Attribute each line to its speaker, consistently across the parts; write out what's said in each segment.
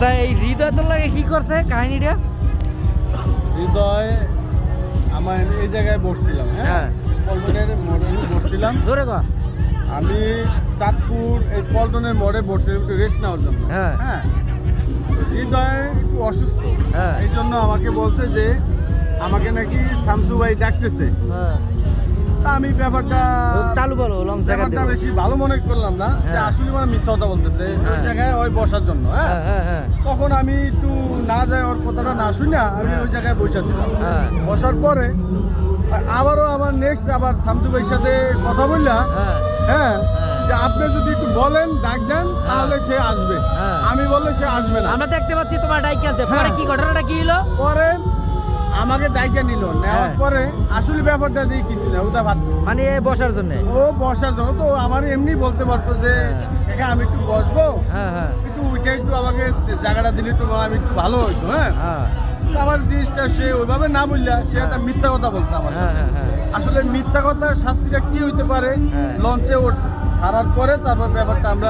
Speaker 1: আচ্ছা এই হৃদয় তোর লাগে কি করছে কাহিনীটা?
Speaker 2: হৃদয় আমার এই জায়গায় বসছিলাম, হ্যাঁ পল্টনের মোড়ে বসছিলাম।
Speaker 1: ধরে কর।
Speaker 2: আমি চাঁদপুর এই পল্টনের মোড়ে বসছিলাম একটু রেস্ট নেওয়ার জন্য।
Speaker 1: হ্যাঁ।
Speaker 2: হ্যাঁ, হৃদয় একটু অসুস্থ,
Speaker 1: হ্যাঁ।
Speaker 2: এই জন্য আমাকে বলছে যে আমাকে নাকি শামসু ভাই ডাকতেছে।
Speaker 1: হ্যাঁ।
Speaker 2: তা আমি ব্যাপারটা
Speaker 1: চালু বলো লঞ্চ দেখা
Speaker 2: ব্যাপারটা বেশি ভালো মনে করলাম না যে
Speaker 1: হ্যাঁ।
Speaker 2: আসলে মানে মিথ্যা কথা বলতেছে ওই
Speaker 1: হ্যাঁ।
Speaker 2: জায়গায় ওই বসার জন্য। হ্যাঁ,
Speaker 1: হ্যাঁ হ্যাঁ হ্যাঁ
Speaker 2: তখন আমি একটু না যাই ওর কথাটা না শুনে আমি
Speaker 1: হ্যাঁ।
Speaker 2: ওই জায়গায় বসেছিলাম।
Speaker 1: হ্যাঁ।
Speaker 2: বসার পরে আবারও আমার নেক্সট আবার শামসু ভাইয়ের সাথে কথা বললাম।
Speaker 1: হ্যাঁ
Speaker 2: হ্যাঁ, যে আপনি যদি একটু বলেন ডাক দেন তাহলে সে আসবে।
Speaker 1: হ্যাঁ।
Speaker 2: আমি বললে সে আসবে না।
Speaker 1: আমরা দেখতে পাচ্ছি তোমার ডাইকে আছে। পরে
Speaker 2: হ্যাঁ।
Speaker 1: কি ঘটনাটা কি হলো?
Speaker 2: পরে আমাকে ডাইকে নিল, নেওয়ার
Speaker 1: হ্যাঁ।
Speaker 2: পরে আসলে ব্যাপারটা দিয়ে কিছু না, ওটা ভাত
Speaker 1: মানে এই বসার জন্য।
Speaker 2: ও বসার জন্য তো আমার এমনি বলতে পারতো যে একা আমি একটু বসবো,
Speaker 1: হ্যাঁ হ্যাঁ
Speaker 2: একটু ওইটা একটু আমাকে জায়গাটা দিলে তো আমি একটু ভালো হইতো। হ্যাঁ,
Speaker 1: হ্যাঁ
Speaker 2: আমার জিনিসটা সে ওইভাবে না বললা সে একটা মিথ্যা কথা বলছে আমার
Speaker 1: হ্যাঁ
Speaker 2: সাথে।
Speaker 1: হ্যাঁ হ্যাঁ
Speaker 2: আসলে মিথ্যা কথার শাস্তিটা কি হইতে পারে
Speaker 1: হ্যাঁ।
Speaker 2: লঞ্চে ছাড়ার পরে তারপর ব্যাপারটা আমরা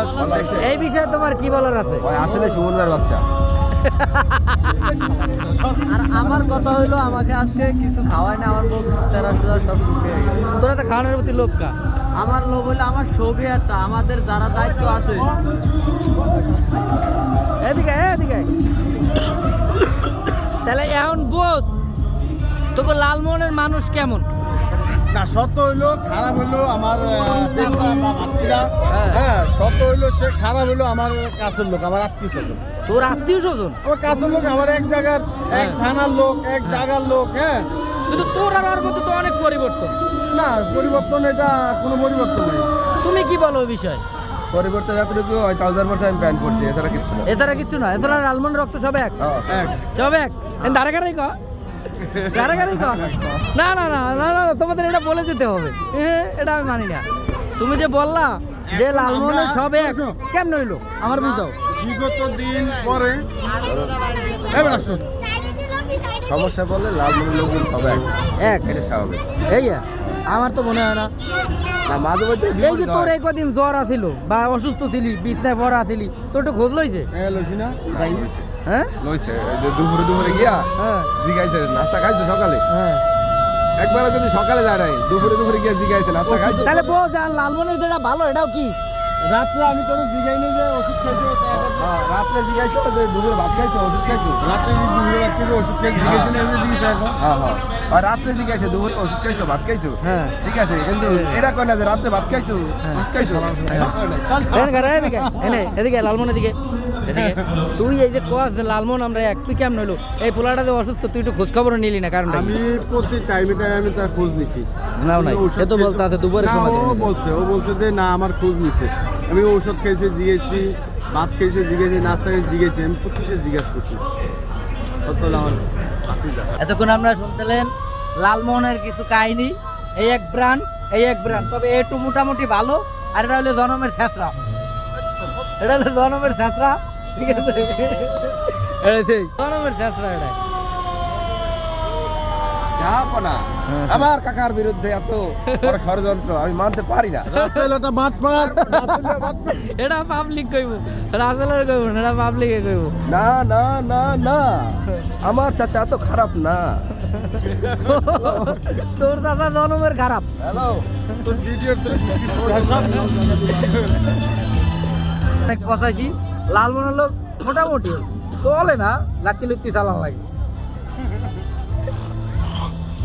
Speaker 1: এই বিষয়ে তোমার কি বলার আছে?
Speaker 3: আসলে সুমনদার বাচ্চা।
Speaker 4: আর আমার কথা হইলো আমাকে আজকে কিছু খাওয়ায় না, আমার মুখ চেরা সুরা সব শুকিয়ে গেছে।
Speaker 1: তোরা তো খাওয়ানোর প্রতি লোভ কা।
Speaker 4: আমার লোভ হইলো আমার সবই একটা, আমাদের যারা দায়িত্ব আছে
Speaker 1: এদিকে এদিকে। তাহলে এখন বস তোকে লালমোহনের মানুষ কেমন?
Speaker 2: না, সত্য হইলো খারাপ হইলো আমার চেষ্টা বা ভাতিরা।
Speaker 1: হ্যাঁ।
Speaker 2: হ্যাঁ, সত্য হইলো সে খারাপ হইলো আমার কাছের লোক, আমার আত্মীয় স্বজন।
Speaker 1: তোর আত্মীয় স্বজন?
Speaker 2: আমার কাছের লোক, আমার এক জায়গার এক থানার লোক, এক জায়গার লোক। হ্যাঁ,
Speaker 1: কিন্তু তোর আর ওর মধ্যে তো অনেক পরিবর্তন।
Speaker 2: না পরিবর্তন, এটা কোনো পরিবর্তন নেই।
Speaker 1: তুমি কি বলো ওই বিষয়?
Speaker 3: পরিবর্তন এতটুকু ওই ট্রাউজার পরতে আমি প্যান্ট পরছি, এছাড়া কিছু না।
Speaker 1: এছাড়া কিচ্ছু না। এছাড়া লালমোহন রক্ত সব এক।
Speaker 2: এক
Speaker 1: সব এক। দাঁড়া গাড়াই কর। দাঁড়া গাড়াই কর। না না না না না তোমাদের এটা বলে যেতে হবে। এটা আমি মানি না। তুমি যে বললা যে লালমোহনের সব এক, কেমন হইলো আমার বুঝাও।
Speaker 2: বিগত দিন পরে এবার আসুন।
Speaker 3: সমস্যা বললে লালমোহনের লোকজন সব এক,
Speaker 1: এক
Speaker 3: এটা স্বাভাবিক।
Speaker 1: এই আমার তো মনে হয় না।
Speaker 3: না, মাঝে মধ্যে
Speaker 1: এই যে তোর এই কদিন জ্বর আসিল বা অসুস্থ ছিলি, বিছনায় পড়া আসিলি, তোর একটু খোঁজ লইছে?
Speaker 2: লইছি না, যাইনি।
Speaker 1: হ্যাঁ
Speaker 3: লইছে এই যে দুপুরে গিয়া
Speaker 1: হ্যাঁ
Speaker 3: জিগাইছে নাস্তা খাইছো সকালে,
Speaker 1: হ্যাঁ।
Speaker 3: একবার যদি সকালে যায় নাই দুপুরে গিয়া জিগাইছে নাস্তা খাইছো।
Speaker 1: তাহলে বল যে লালমোহনের যেটা ভালো এটাও কি?
Speaker 2: রাত্রে আমি তোর জিগাইনি যে ওষুধ খাইছো,
Speaker 3: হ্যাঁ, রাত্রে জিগাইছো যে দুপুরে ভাত খাইছো, ওষুধ খাইছো।
Speaker 2: রাত্রে দুপুরে ভাত খাইছো, ওষুধ খাইছো, জিজ্ঞেস না এমনি জিজ্ঞেস এখন।
Speaker 3: হ্যাঁ হ্যাঁ, আর রাত্রে জিগাইছে দুপুরে ওষুধ খাইছো, ভাত খাইছো।
Speaker 1: হ্যাঁ।
Speaker 3: ঠিক আছে, কিন্তু এটা কয় না যে রাত্রে ভাত খাইছো, ওষুধ খাইছো।
Speaker 1: এদিকে এদিকে লালমোহন এদিকে এদিকে। তুই এই যে কোয়াস যে লালমোহন আমরা এক, তুই কেমন হইলো? এই পোলাটা যে অসুস্থ তুই একটু খোঁজ খবর নিলি না? কারণ
Speaker 2: আমি প্রতি টাইমে আমি তার খোঁজ নিছি।
Speaker 1: নাও নাই
Speaker 2: ঔষধ
Speaker 1: সে তো
Speaker 2: খেয়েছো?
Speaker 1: বলতে আছে দুপুরে
Speaker 2: না,
Speaker 1: সময়
Speaker 2: ও
Speaker 1: দেবে।
Speaker 2: বলছে যে না আমার খোঁজ নিছে। আমি ঔষধ খাইছে জিজ্ঞেসি, ভাত খাইছে জিজ্ঞেসি, নাস্তা খাইছে জিজ্ঞেসি, আমি প্রত্যেককে জিজ্ঞাসা করছি। তাহলে আমার ভাতিজা।
Speaker 1: এতক্ষণ আমরা শুনছিলেন লালমোহনের কিছু কাহিনী। এই এক ব্র্যান্ড, এই এক ব্র্যান্ড, তবে একটু মোটামুটি ভালো। আর এটা হলো জনমের ছেঁচড়া, এটা হলো জনমের ছেঁচড়া। ঠিক আছে, জনমের ছেঁচড়া এটা।
Speaker 3: জাহাপনা আমার কাকার বিরুদ্ধে এত বড় ষড়যন্ত্র আমি মানতে পারি না।
Speaker 2: রাসেলটা বাটপার, রাসেলটা বাটপার।
Speaker 1: এটা পাবলিক কইব, রাসেলের কইব না, এটা পাবলিকে কইব।
Speaker 3: না না না না, আমার চাচা এত খারাপ না।
Speaker 1: তোর দাদা জনমের খারাপ।
Speaker 3: হ্যালো,
Speaker 2: তোর ভিডিও তো
Speaker 1: অনেক কথা কি লালমোহনের লোক মোটামুটি চলে না, লাত্তি লুত্তি চালান লাগে।